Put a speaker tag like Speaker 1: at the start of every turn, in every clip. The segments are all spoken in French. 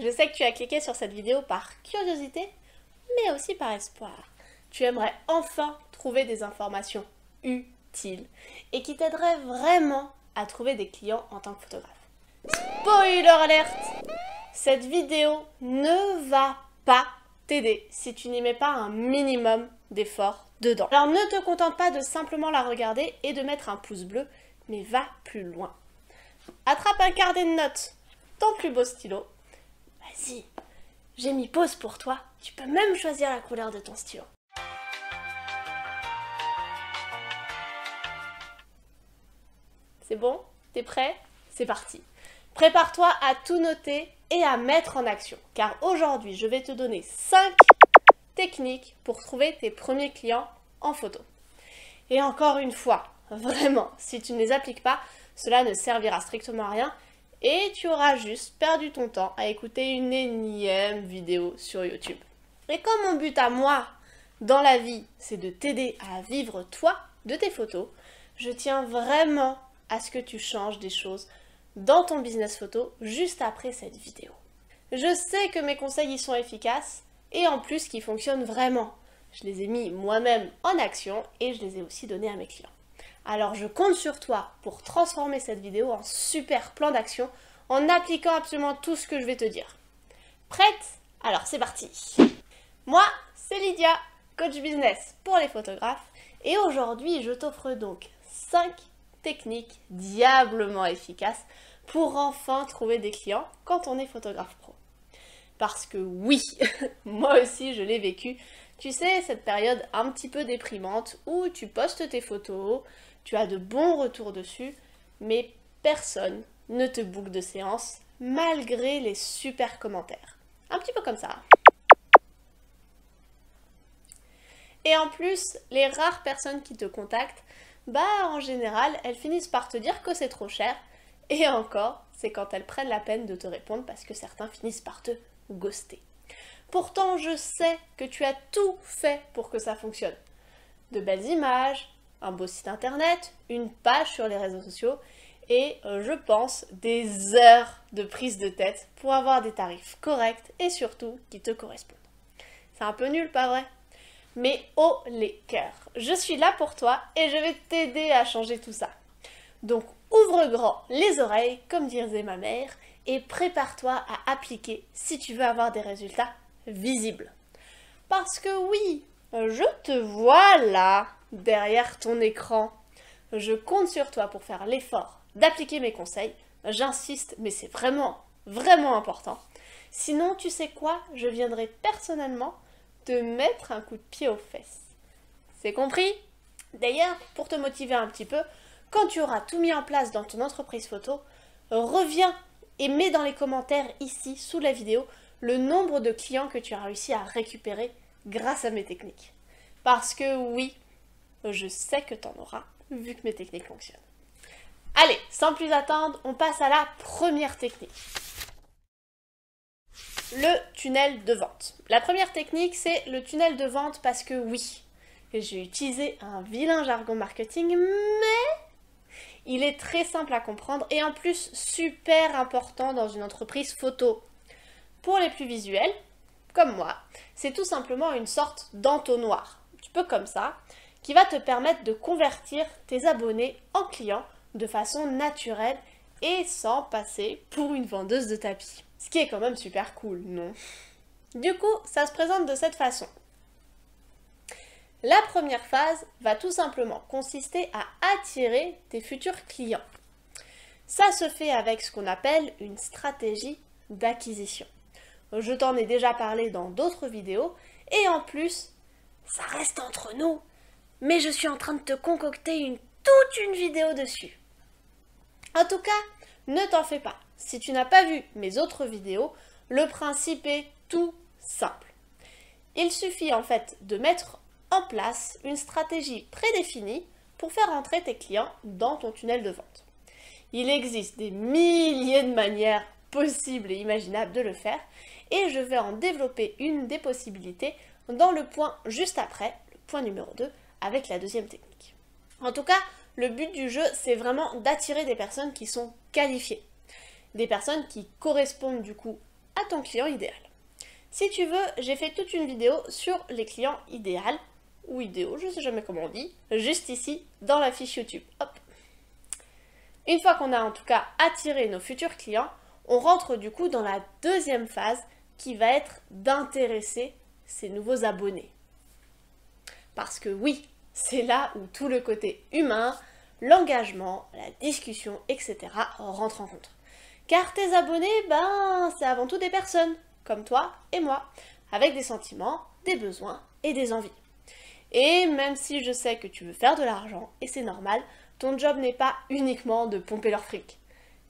Speaker 1: Je sais que tu as cliqué sur cette vidéo par curiosité, mais aussi par espoir. Tu aimerais enfin trouver des informations utiles et qui t'aideraient vraiment à trouver des clients en tant que photographe. Spoiler alerte! Cette vidéo ne va pas t'aider si tu n'y mets pas un minimum d'effort dedans. Alors ne te contente pas de simplement la regarder et de mettre un pouce bleu, mais va plus loin. Attrape un carnet de notes, ton plus beau stylo. Vas-y, j'ai mis pause pour toi. Tu peux même choisir la couleur de ton stylo. C'est bon? T'es prêt? C'est parti. Prépare-toi à tout noter et à mettre en action. Car aujourd'hui, je vais te donner 5 techniques pour trouver tes premiers clients en photo. Et encore une fois, vraiment, si tu ne les appliques pas, cela ne servira strictement à rien et tu auras juste perdu ton temps à écouter une énième vidéo sur YouTube. Et comme mon but à moi, dans la vie, c'est de t'aider à vivre toi de tes photos, je tiens vraiment à ce que tu changes des choses dans ton business photo juste après cette vidéo. Je sais que mes conseils y sont efficaces et en plus qu'ils fonctionnent vraiment. Je les ai mis moi-même en action et je les ai aussi donnés à mes clients. Alors je compte sur toi pour transformer cette vidéo en super plan d'action en appliquant absolument tout ce que je vais te dire. Prête? Alors c'est parti! Moi, c'est Lydia, coach business pour les photographes et aujourd'hui je t'offre donc 5 techniques diablement efficaces pour enfin trouver des clients quand on est photographe pro. Parce que oui, moi aussi je l'ai vécu. Tu sais, cette période un petit peu déprimante où tu postes tes photos, tu as de bons retours dessus, mais personne ne te book de séance malgré les super commentaires. Un petit peu comme ça. Et en plus, les rares personnes qui te contactent, en général, elles finissent par te dire que c'est trop cher. Et encore, c'est quand elles prennent la peine de te répondre parce que certains finissent par te ghoster. Pourtant, je sais que tu as tout fait pour que ça fonctionne. De belles images, un beau site internet, une page sur les réseaux sociaux et, je pense, des heures de prise de tête pour avoir des tarifs corrects et surtout qui te correspondent. C'est un peu nul, pas vrai? Mais oh les cœurs, je suis là pour toi et je vais t'aider à changer tout ça. Donc ouvre grand les oreilles, comme disait ma mère, et prépare-toi à appliquer si tu veux avoir des résultats visibles. Parce que oui, je te vois là, derrière ton écran. Je compte sur toi pour faire l'effort d'appliquer mes conseils. J'insiste, mais c'est vraiment, vraiment important. Sinon, tu sais quoi? Je viendrai personnellement te mettre un coup de pied aux fesses. C'est compris? D'ailleurs, pour te motiver un petit peu, quand tu auras tout mis en place dans ton entreprise photo, reviens et mets dans les commentaires ici, sous la vidéo, le nombre de clients que tu as réussi à récupérer grâce à mes techniques. Parce que oui, je sais que tu en auras, vu que mes techniques fonctionnent. Allez, sans plus attendre, on passe à la première technique. Le tunnel de vente. La première technique, c'est le tunnel de vente parce que oui, j'ai utilisé un vilain jargon marketing, mais il est très simple à comprendre et en plus super important dans une entreprise photo. Pour les plus visuels, comme moi, c'est tout simplement une sorte d'entonnoir, un petit peu comme ça, qui va te permettre de convertir tes abonnés en clients de façon naturelle et sans passer pour une vendeuse de tapis. Ce qui est quand même super cool, non? Du coup, ça se présente de cette façon. La première phase va tout simplement consister à attirer tes futurs clients. Ça se fait avec ce qu'on appelle une stratégie d'acquisition. Je t'en ai déjà parlé dans d'autres vidéos et en plus, ça reste entre nous, mais je suis en train de te concocter toute une vidéo dessus. En tout cas, ne t'en fais pas. Si tu n'as pas vu mes autres vidéos, le principe est tout simple. Il suffit en fait de mettre en place une stratégie prédéfinie pour faire entrer tes clients dans ton tunnel de vente. Il existe des milliers de manières possibles et imaginables de le faire et je vais en développer une des possibilités dans le point juste après, le point numéro 2, avec la deuxième technique. En tout cas, le but du jeu, c'est vraiment d'attirer des personnes qui sont qualifiées. Des personnes qui correspondent du coup à ton client idéal. Si tu veux, j'ai fait toute une vidéo sur les clients idéaux, ou idéaux, je ne sais jamais comment on dit, juste ici, dans la fiche YouTube. Hop. Une fois qu'on a en tout cas attiré nos futurs clients, on rentre du coup dans la deuxième phase qui va être d'intéresser ces nouveaux abonnés. Parce que oui, c'est là où tout le côté humain, l'engagement, la discussion, etc. rentre en compte. Car tes abonnés, c'est avant tout des personnes, comme toi et moi, avec des sentiments, des besoins et des envies. Et même si je sais que tu veux faire de l'argent, et c'est normal, ton job n'est pas uniquement de pomper leur fric.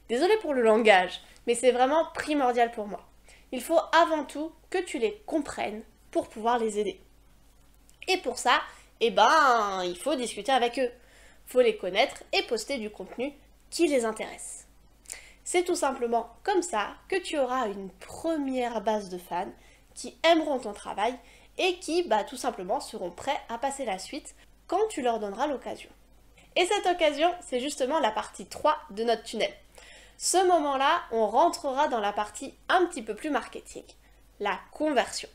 Speaker 1: Désolée pour le langage, mais c'est vraiment primordial pour moi. Il faut avant tout que tu les comprennes pour pouvoir les aider. Et pour ça, il faut discuter avec eux. Il faut les connaître et poster du contenu qui les intéresse. C'est tout simplement comme ça que tu auras une première base de fans qui aimeront ton travail et qui, tout simplement, seront prêts à passer la suite quand tu leur donneras l'occasion. Et cette occasion, c'est justement la partie 3 de notre tunnel. Ce moment-là, on rentrera dans la partie un petit peu plus marketing, la conversion.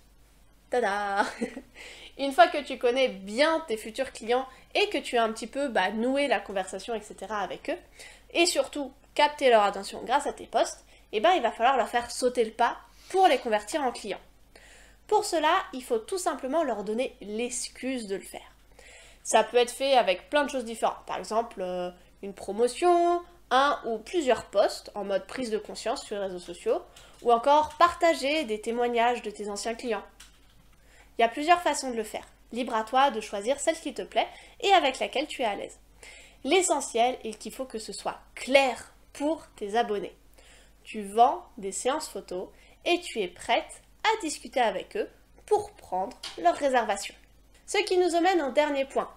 Speaker 1: Tada! Une fois que tu connais bien tes futurs clients et que tu as un petit peu noué la conversation, etc. avec eux, et surtout capter leur attention grâce à tes posts, il va falloir leur faire sauter le pas pour les convertir en clients. Pour cela, il faut tout simplement leur donner l'excuse de le faire. Ça peut être fait avec plein de choses différentes. Par exemple, une promotion, un ou plusieurs posts en mode prise de conscience sur les réseaux sociaux, ou encore partager des témoignages de tes anciens clients. Il y a plusieurs façons de le faire. Libre à toi de choisir celle qui te plaît et avec laquelle tu es à l'aise. L'essentiel est qu'il faut que ce soit clair pour tes abonnés. Tu vends des séances photos et tu es prête à discuter avec eux pour prendre leur réservation. Ce qui nous amène au dernier point,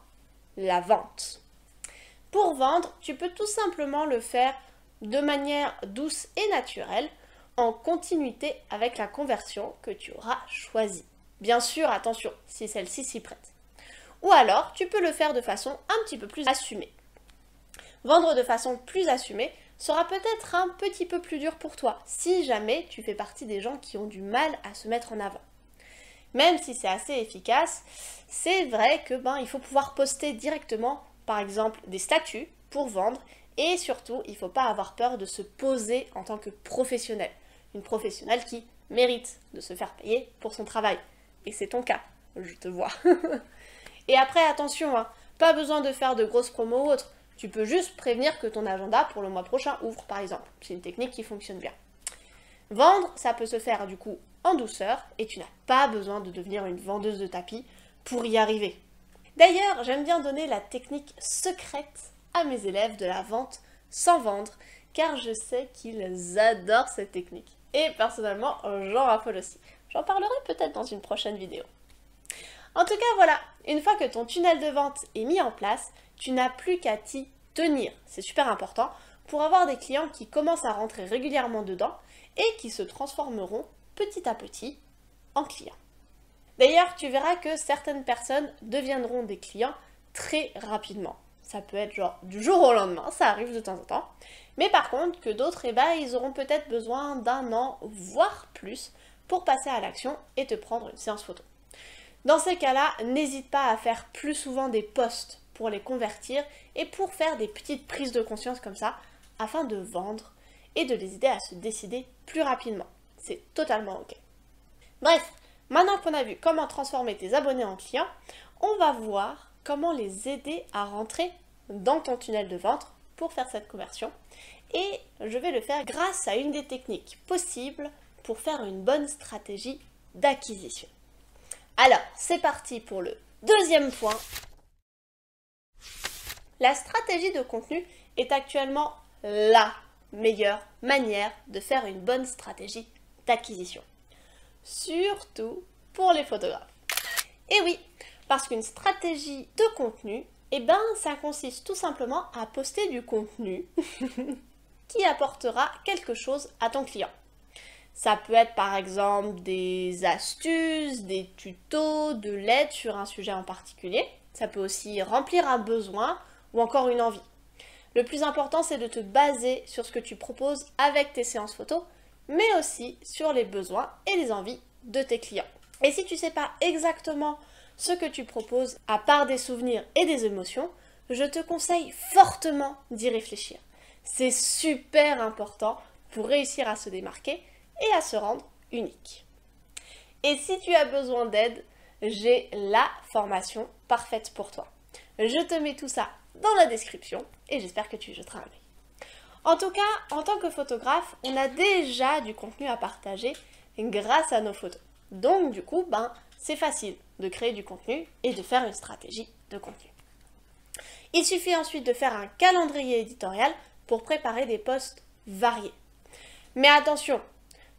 Speaker 1: la vente. Pour vendre, tu peux tout simplement le faire de manière douce et naturelle, en continuité avec la conversion que tu auras choisie. Bien sûr, attention, si celle-ci s'y prête. Ou alors, tu peux le faire de façon un petit peu plus assumée. Vendre de façon plus assumée sera peut-être un petit peu plus dur pour toi, si jamais tu fais partie des gens qui ont du mal à se mettre en avant. Même si c'est assez efficace, c'est vrai que il faut pouvoir poster directement, par exemple, des statuts pour vendre, et surtout, il ne faut pas avoir peur de se poser en tant que professionnel. Une professionnelle qui mérite de se faire payer pour son travail. Et c'est ton cas, je te vois. Et après, attention, pas besoin de faire de grosses promos ou autres. Tu peux juste prévenir que ton agenda pour le mois prochain ouvre, par exemple. C'est une technique qui fonctionne bien. Vendre, ça peut se faire du coup en douceur et tu n'as pas besoin de devenir une vendeuse de tapis pour y arriver. D'ailleurs, j'aime bien donner la technique secrète à mes élèves de la vente sans vendre, car je sais qu'ils adorent cette technique. Et personnellement, j'en raffole aussi. J'en parlerai peut-être dans une prochaine vidéo. En tout cas, voilà, une fois que ton tunnel de vente est mis en place, tu n'as plus qu'à t'y tenir. C'est super important pour avoir des clients qui commencent à rentrer régulièrement dedans et qui se transformeront petit à petit en clients. D'ailleurs, tu verras que certaines personnes deviendront des clients très rapidement. Ça peut être genre du jour au lendemain, ça arrive de temps en temps. Mais par contre, que d'autres, ils auront peut-être besoin d'un an, voire plus, pour passer à l'action et te prendre une séance photo. Dans ces cas-là, n'hésite pas à faire plus souvent des posts pour les convertir et pour faire des petites prises de conscience comme ça, afin de vendre et de les aider à se décider plus rapidement. C'est totalement ok. Bref, maintenant qu'on a vu comment transformer tes abonnés en clients, on va voir comment les aider à rentrer dans ton tunnel de vente pour faire cette conversion. Et je vais le faire grâce à une des techniques possibles pour faire une bonne stratégie d'acquisition. Alors, c'est parti pour le deuxième point. La stratégie de contenu est actuellement la meilleure manière de faire une bonne stratégie d'acquisition. Surtout pour les photographes. Et oui, parce qu'une stratégie de contenu, ça consiste tout simplement à poster du contenu qui apportera quelque chose à ton client. Ça peut être par exemple des astuces, des tutos, de l'aide sur un sujet en particulier. Ça peut aussi remplir un besoin ou encore une envie. Le plus important, c'est de te baser sur ce que tu proposes avec tes séances photos, mais aussi sur les besoins et les envies de tes clients. Et si tu ne sais pas exactement ce que tu proposes, à part des souvenirs et des émotions, je te conseille fortement d'y réfléchir. C'est super important pour réussir à se démarquer et à se rendre unique. Et si tu as besoin d'aide, j'ai la formation parfaite pour toi. Je te mets tout ça dans la description et j'espère que tu y jetteras un œil. En tout cas, en tant que photographe, on a déjà du contenu à partager grâce à nos photos. Donc du coup, c'est facile de créer du contenu et de faire une stratégie de contenu. Il suffit ensuite de faire un calendrier éditorial pour préparer des posts variés. Mais attention,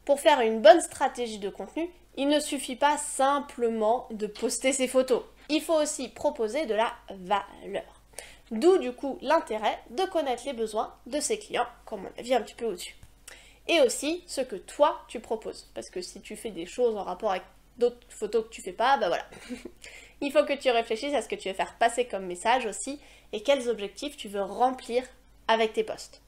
Speaker 1: pour faire une bonne stratégie de contenu, il ne suffit pas simplement de poster ses photos. Il faut aussi proposer de la valeur. D'où du coup l'intérêt de connaître les besoins de ses clients, comme on l'a vu un petit peu au-dessus. Et aussi ce que toi tu proposes. Parce que si tu fais des choses en rapport avec d'autres photos que tu fais pas, voilà. Il faut que tu réfléchisses à ce que tu veux faire passer comme message aussi et quels objectifs tu veux remplir avec tes posts.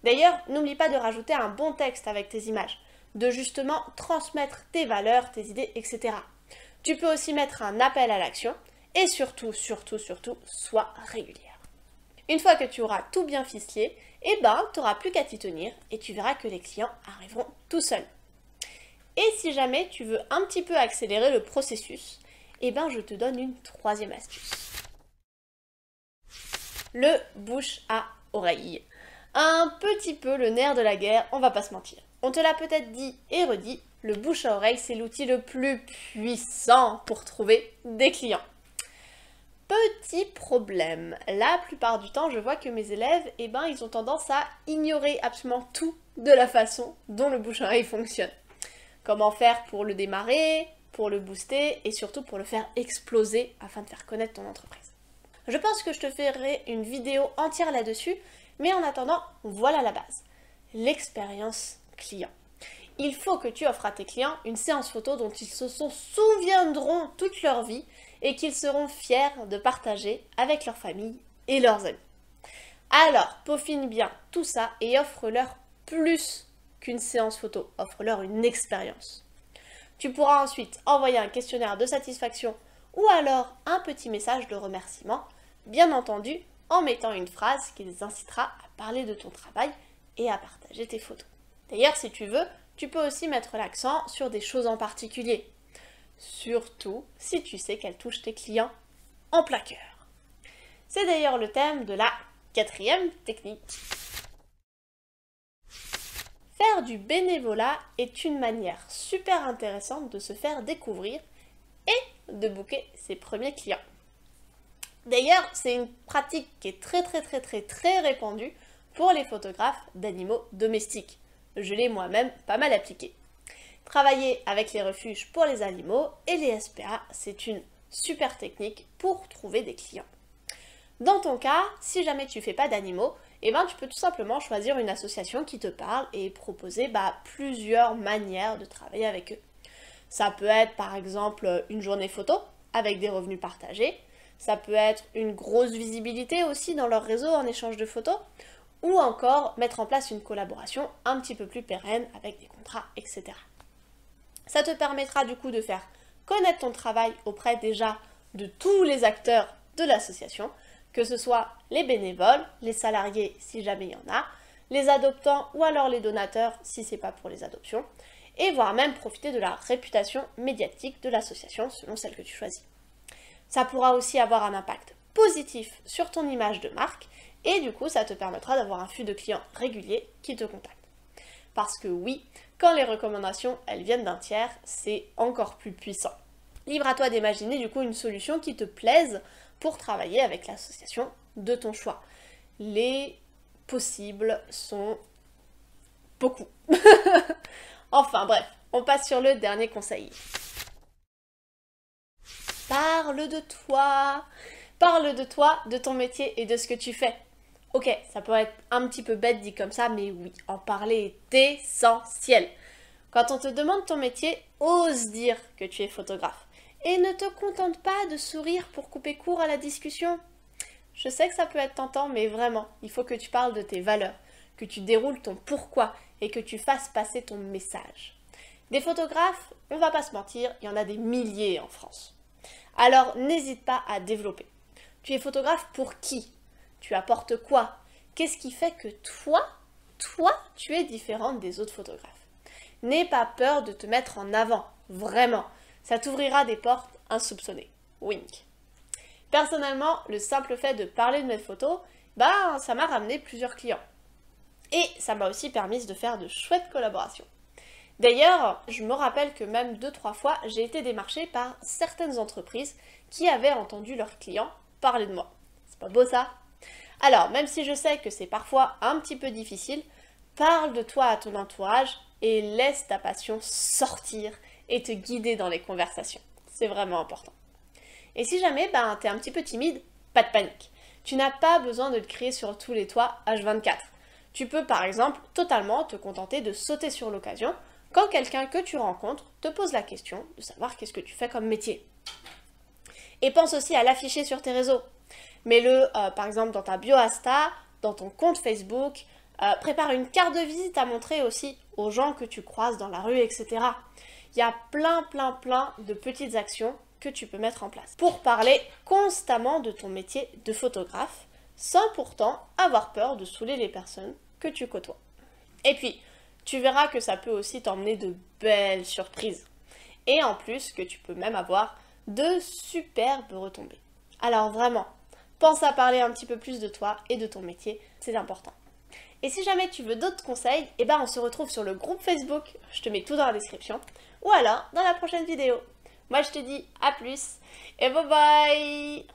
Speaker 1: D'ailleurs, n'oublie pas de rajouter un bon texte avec tes images, de justement transmettre tes valeurs, tes idées, etc. Tu peux aussi mettre un appel à l'action et surtout, sois régulière. Une fois que tu auras tout bien ficelé, tu n'auras plus qu'à t'y tenir et tu verras que les clients arriveront tout seuls. Et si jamais tu veux un petit peu accélérer le processus, je te donne une troisième astuce. Le bouche à oreille. Un petit peu le nerf de la guerre, on va pas se mentir. On te l'a peut-être dit et redit, le bouche à oreille c'est l'outil le plus puissant pour trouver des clients. Petit problème, la plupart du temps je vois que mes élèves, ils ont tendance à ignorer absolument tout de la façon dont le bouche à oreille fonctionne. Comment faire pour le démarrer, pour le booster et surtout pour le faire exploser afin de faire connaître ton entreprise. Je pense que je te ferai une vidéo entière là-dessus, mais en attendant, voilà la base. L'expérience client. Il faut que tu offres à tes clients une séance photo dont ils se souviendront toute leur vie et qu'ils seront fiers de partager avec leur famille et leurs amis. Alors, peaufine bien tout ça et offre-leur plus qu'une séance photo, offre-leur une expérience. Tu pourras ensuite envoyer un questionnaire de satisfaction ou alors un petit message de remerciement, bien entendu en mettant une phrase qui les incitera à parler de ton travail et à partager tes photos. D'ailleurs, si tu veux, tu peux aussi mettre l'accent sur des choses en particulier, surtout si tu sais qu'elles touchent tes clients en plein cœur. C'est d'ailleurs le thème de la quatrième technique. Faire du bénévolat est une manière super intéressante de se faire découvrir et de booker ses premiers clients. D'ailleurs, c'est une pratique qui est très répandue pour les photographes d'animaux domestiques. Je l'ai moi-même pas mal appliqué. Travailler avec les refuges pour les animaux et les SPA, c'est une super technique pour trouver des clients. Dans ton cas, si jamais tu fais pas d'animaux, tu peux tout simplement choisir une association qui te parle et proposer plusieurs manières de travailler avec eux. Ça peut être par exemple une journée photo avec des revenus partagés, ça peut être une grosse visibilité aussi dans leur réseau en échange de photos, ou encore mettre en place une collaboration un petit peu plus pérenne avec des contrats, etc. Ça te permettra du coup de faire connaître ton travail auprès déjà de tous les acteurs de l'association, que ce soit les bénévoles, les salariés si jamais il y en a, les adoptants ou alors les donateurs si c'est pas pour les adoptions, et voire même profiter de la réputation médiatique de l'association selon celle que tu choisis. Ça pourra aussi avoir un impact positif sur ton image de marque et du coup ça te permettra d'avoir un flux de clients réguliers qui te contactent. Parce que oui, quand les recommandations elles viennent d'un tiers, c'est encore plus puissant. Libre à toi d'imaginer du coup une solution qui te plaise pour travailler avec l'association de ton choix. Les possibles sont beaucoup. Enfin bref, on passe sur le dernier conseil. Parle de toi. Parle de toi, de ton métier et de ce que tu fais. Ok, ça peut être un petit peu bête dit comme ça, mais oui, en parler est essentiel. Quand on te demande ton métier, ose dire que tu es photographe. Et ne te contente pas de sourire pour couper court à la discussion. Je sais que ça peut être tentant, mais vraiment, il faut que tu parles de tes valeurs, que tu déroules ton pourquoi et que tu fasses passer ton message. Des photographes, on va pas se mentir, il y en a des milliers en France. Alors n'hésite pas à développer. Tu es photographe pour qui? Tu apportes quoi? Qu'est-ce qui fait que toi, tu es différente des autres photographes? N'aie pas peur de te mettre en avant, vraiment. Ça t'ouvrira des portes insoupçonnées. Wink. Personnellement, le simple fait de parler de mes photos, ça m'a ramené plusieurs clients. Et ça m'a aussi permis de faire de chouettes collaborations. D'ailleurs, je me rappelle que même 2-3 fois, j'ai été démarchée par certaines entreprises qui avaient entendu leurs clients parler de moi. C'est pas beau ça? Alors, même si je sais que c'est parfois un petit peu difficile, parle de toi à ton entourage et laisse ta passion sortir et te guider dans les conversations. C'est vraiment important. Et si jamais t'es un petit peu timide, pas de panique. Tu n'as pas besoin de le crier sur tous les toits H24. Tu peux par exemple totalement te contenter de sauter sur l'occasion quand quelqu'un que tu rencontres te pose la question de savoir qu'est-ce que tu fais comme métier. Et pense aussi à l'afficher sur tes réseaux. Mets-le par exemple dans ta bio Insta, dans ton compte Facebook, prépare une carte de visite à montrer aussi aux gens que tu croises dans la rue, etc. Il y a plein de petites actions que tu peux mettre en place pour parler constamment de ton métier de photographe sans pourtant avoir peur de saouler les personnes que tu côtoies. Et puis, tu verras que ça peut aussi t'emmener de belles surprises. Et en plus, que tu peux même avoir de superbes retombées. Alors vraiment, pense à parler un petit peu plus de toi et de ton métier, c'est important. Et si jamais tu veux d'autres conseils, on se retrouve sur le groupe Facebook, je te mets tout dans la description, ou alors dans la prochaine vidéo. Moi je te dis à plus et bye bye.